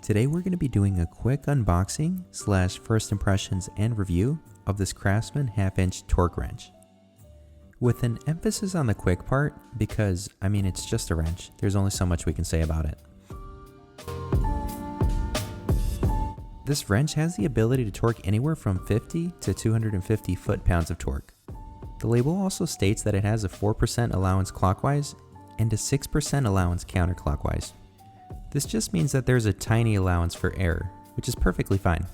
Today we're going to be doing a quick unboxing / first impressions and review of this Craftsman 1/2-inch torque wrench. With an emphasis on the quick part because, it's just a wrench. There's only so much we can say about it. This wrench has the ability to torque anywhere from 50 to 250 foot-pounds of torque. The label also states that it has a 4% allowance clockwise and a 6% allowance counterclockwise. This just means that there's a tiny allowance for error, which is perfectly fine.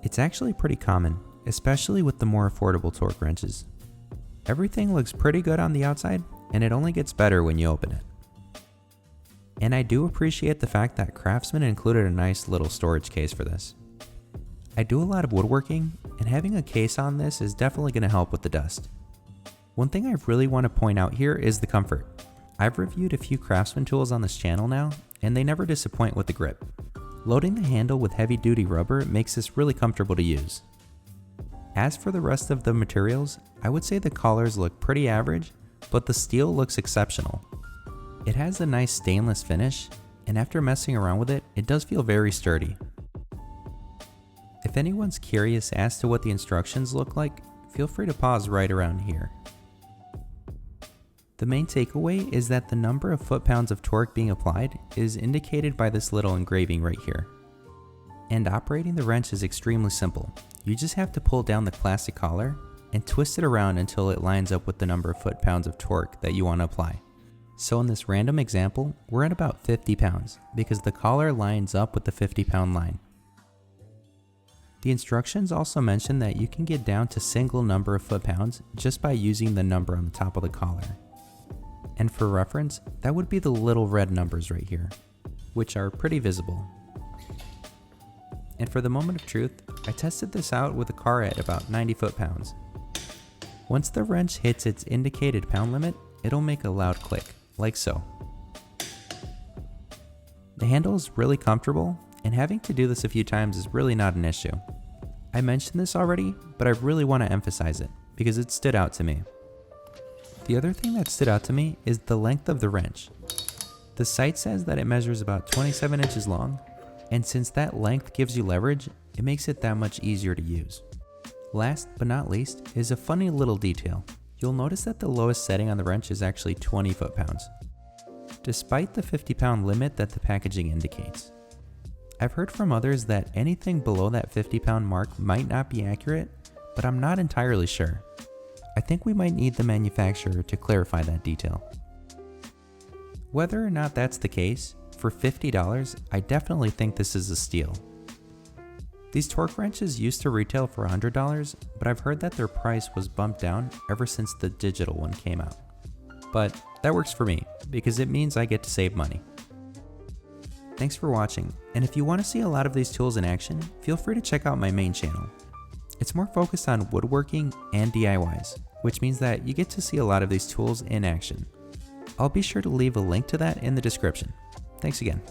It's actually pretty common, especially with the more affordable torque wrenches. Everything looks pretty good on the outside, and it only gets better when you open it. And I do appreciate the fact that Craftsman included a nice little storage case for this. I do a lot of woodworking, and having a case on this is definitely going to help with the dust. One thing I really want to point out here is the comfort. I've reviewed a few Craftsman tools on this channel now, and they never disappoint with the grip. Loading the handle with heavy-duty rubber makes this really comfortable to use. As for the rest of the materials, I would say the collars look pretty average, but the steel looks exceptional. It has a nice stainless finish, and after messing around with it, it does feel very sturdy. If anyone's curious as to what the instructions look like, feel free to pause right around here. The main takeaway is that the number of foot-pounds of torque being applied is indicated by this little engraving right here. And operating the wrench is extremely simple. You just have to pull down the plastic collar and twist it around until it lines up with the number of foot-pounds of torque that you want to apply. So in this random example, we're at about 50 pounds because the collar lines up with the 50-pound line. The instructions also mention that you can get down to single number of foot-pounds just by using the number on the top of the collar. And for reference, that would be the little red numbers right here, which are pretty visible. And for the moment of truth, I tested this out with a car at about 90 foot-pounds. Once the wrench hits its indicated pound limit, it'll make a loud click, like so. The handle is really comfortable, and having to do this a few times is really not an issue. I mentioned this already, but I really want to emphasize it, because it stood out to me. The other thing that stood out to me is the length of the wrench. The site says that it measures about 27 inches long, and since that length gives you leverage, it makes it that much easier to use. Last but not least is a funny little detail. You'll notice that the lowest setting on the wrench is actually 20 foot-pounds, despite the 50-pound limit that the packaging indicates. I've heard from others that anything below that 50-pound mark might not be accurate, but I'm not entirely sure. I think we might need the manufacturer to clarify that detail. Whether or not that's the case, for $50, I definitely think this is a steal. These torque wrenches used to retail for $100, but I've heard that their price was bumped down ever since the digital one came out. But that works for me, because it means I get to save money. Thanks for watching, and if you want to see a lot of these tools in action, feel free to check out my main channel. It's more focused on woodworking and DIYs, which means that you get to see a lot of these tools in action. I'll be sure to leave a link to that in the description. Thanks again.